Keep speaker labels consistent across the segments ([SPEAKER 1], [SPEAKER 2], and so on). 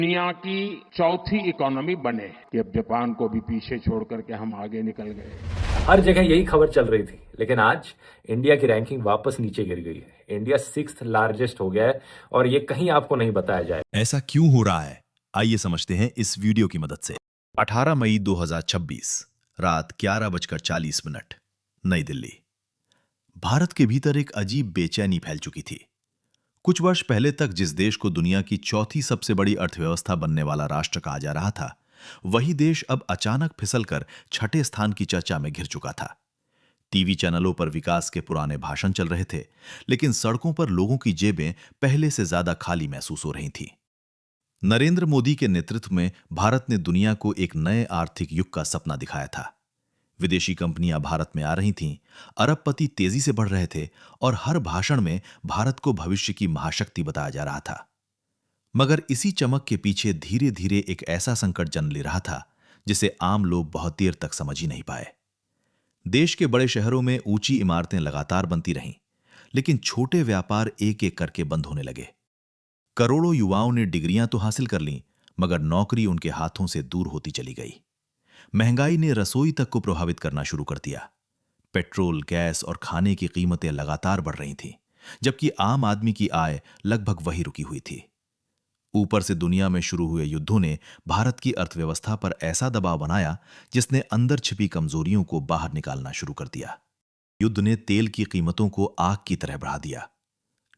[SPEAKER 1] दुनिया की चौथी इकोनॉमी बने कि अब जापान को भी पीछे छोड़ करके हम आगे निकल गए।
[SPEAKER 2] हर जगह यही खबर चल रही थी, लेकिन आज इंडिया की रैंकिंग वापस नीचे गिर गई है। इंडिया 6th लार्जेस्ट हो गया है और ये कहीं आपको नहीं बताया जाए।
[SPEAKER 3] ऐसा क्यों हो रहा है, आइए समझते हैं इस वीडियो की मदद से। 18 मई 2026 रात 11:40 नई दिल्ली। भारत के भीतर एक अजीब बेचैनी फैल चुकी थी। कुछ वर्ष पहले तक जिस देश को दुनिया की चौथी सबसे बड़ी अर्थव्यवस्था बनने वाला राष्ट्र कहा जा रहा था, वही देश अब अचानक फिसलकर छठे स्थान की चर्चा में घिर चुका था। टीवी चैनलों पर विकास के पुराने भाषण चल रहे थे, लेकिन सड़कों पर लोगों की जेबें पहले से ज्यादा खाली महसूस हो रही थीं। नरेंद्र मोदी के नेतृत्व में भारत ने दुनिया को एक नए आर्थिक युग का सपना दिखाया था। विदेशी कंपनियां भारत में आ रही थीं, अरबपति तेजी से बढ़ रहे थे और हर भाषण में भारत को भविष्य की महाशक्ति बताया जा रहा था। मगर इसी चमक के पीछे धीरे धीरे एक ऐसा संकट जन्म ले रहा था जिसे आम लोग बहुत देर तक समझ ही नहीं पाए। देश के बड़े शहरों में ऊंची इमारतें लगातार बनती रहीं, लेकिन छोटे व्यापार एक एक करके बंद होने लगे। करोड़ों युवाओं ने डिग्रियां तो हासिल कर लीं, मगर नौकरी उनके हाथों से दूर होती चली गई। महंगाई ने रसोई तक को प्रभावित करना शुरू कर दिया। पेट्रोल, गैस और खाने की कीमतें लगातार बढ़ रही थीं, जबकि आम आदमी की आय लगभग वही रुकी हुई थी। ऊपर से दुनिया में शुरू हुए युद्धों ने भारत की अर्थव्यवस्था पर ऐसा दबाव बनाया जिसने अंदर छिपी कमजोरियों को बाहर निकालना शुरू कर दिया। युद्ध ने तेल की कीमतों को आग की तरह बढ़ा दिया।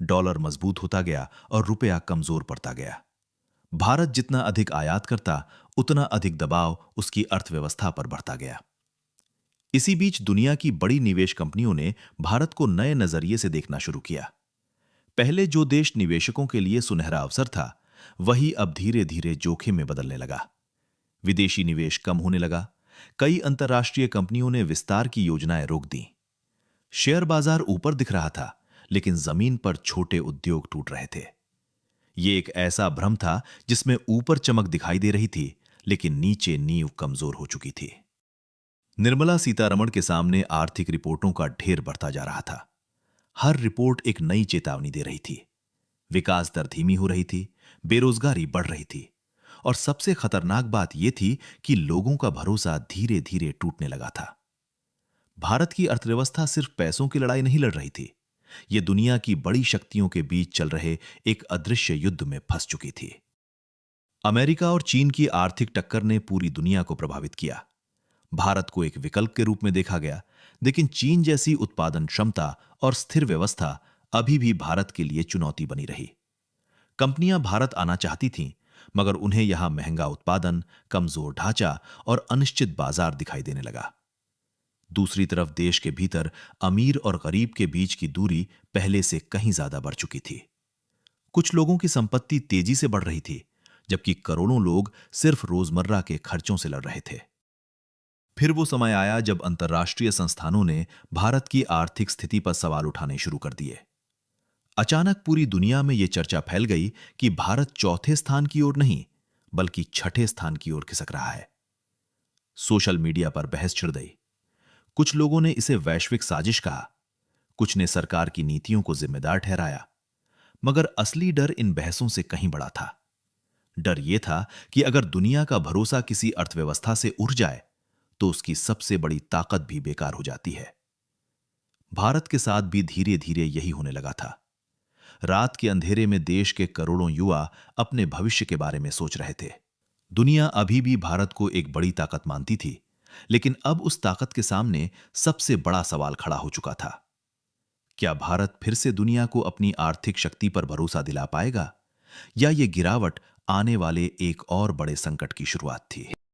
[SPEAKER 3] डॉलर मजबूत होता गया और रुपया कमजोर पड़ता गया। भारत जितना अधिक आयात करता, उतना अधिक दबाव उसकी अर्थव्यवस्था पर बढ़ता गया। इसी बीच दुनिया की बड़ी निवेश कंपनियों ने भारत को नए नजरिए से देखना शुरू किया। पहले जो देश निवेशकों के लिए सुनहरा अवसर था, वही अब धीरे धीरे जोखिम में बदलने लगा। विदेशी निवेश कम होने लगा। कई अंतर्राष्ट्रीय कंपनियों ने विस्तार की योजनाएं रोक दी। शेयर बाजार ऊपर दिख रहा था, लेकिन जमीन पर छोटे उद्योग टूट रहे थे। यह एक ऐसा भ्रम था जिसमें ऊपर चमक दिखाई दे रही थी, लेकिन नीचे नींव कमजोर हो चुकी थी। निर्मला सीतारमण के सामने आर्थिक रिपोर्टों का ढेर बढ़ता जा रहा था। हर रिपोर्ट एक नई चेतावनी दे रही थी। विकास दर धीमी हो रही थी, बेरोजगारी बढ़ रही थी, और सबसे खतरनाक बात यह थी कि लोगों का भरोसा धीरे धीरे टूटने लगा था। भारत की अर्थव्यवस्था सिर्फ पैसों की लड़ाई नहीं लड़ रही थी, यह दुनिया की बड़ी शक्तियों के बीच चल रहे एक अदृश्य युद्ध में फंस चुकी थी। अमेरिका और चीन की आर्थिक टक्कर ने पूरी दुनिया को प्रभावित किया। भारत को एक विकल्प के रूप में देखा गया, लेकिन चीन जैसी उत्पादन क्षमता और स्थिर व्यवस्था अभी भी भारत के लिए चुनौती बनी रही। कंपनियां भारत आना चाहती थीं, मगर उन्हें यहां महंगा उत्पादन, कमजोर ढांचा और अनिश्चित बाजार दिखाई देने लगा। दूसरी तरफ देश के भीतर अमीर और गरीब के बीच की दूरी पहले से कहीं ज्यादा बढ़ चुकी थी। कुछ लोगों की संपत्ति तेजी से बढ़ रही थी, जबकि करोड़ों लोग सिर्फ रोजमर्रा के खर्चों से लड़ रहे थे। फिर वो समय आया जब अंतर्राष्ट्रीय संस्थानों ने भारत की आर्थिक स्थिति पर सवाल उठाने शुरू कर दिए। अचानक पूरी दुनिया में यह चर्चा फैल गई कि भारत चौथे स्थान की ओर नहीं, बल्कि छठे स्थान की ओर खिसक रहा है। सोशल मीडिया पर बहस छिड़ गई। कुछ लोगों ने इसे वैश्विक साजिश कहा, कुछ ने सरकार की नीतियों को जिम्मेदार ठहराया, मगर असली डर इन बहसों से कहीं बड़ा था। डर यह था कि अगर दुनिया का भरोसा किसी अर्थव्यवस्था से उड़ जाए, तो उसकी सबसे बड़ी ताकत भी बेकार हो जाती है। भारत के साथ भी धीरे धीरे यही होने लगा था। रात के अंधेरे में देश के करोड़ों युवा अपने भविष्य के बारे में सोच रहे थे। दुनिया अभी भी भारत को एक बड़ी ताकत मानती थी, लेकिन अब उस ताकत के सामने सबसे बड़ा सवाल खड़ा हो चुका था। क्या भारत फिर से दुनिया को अपनी आर्थिक शक्ति पर भरोसा दिला पाएगा, या यह गिरावट आने वाले एक और बड़े संकट की शुरुआत थी?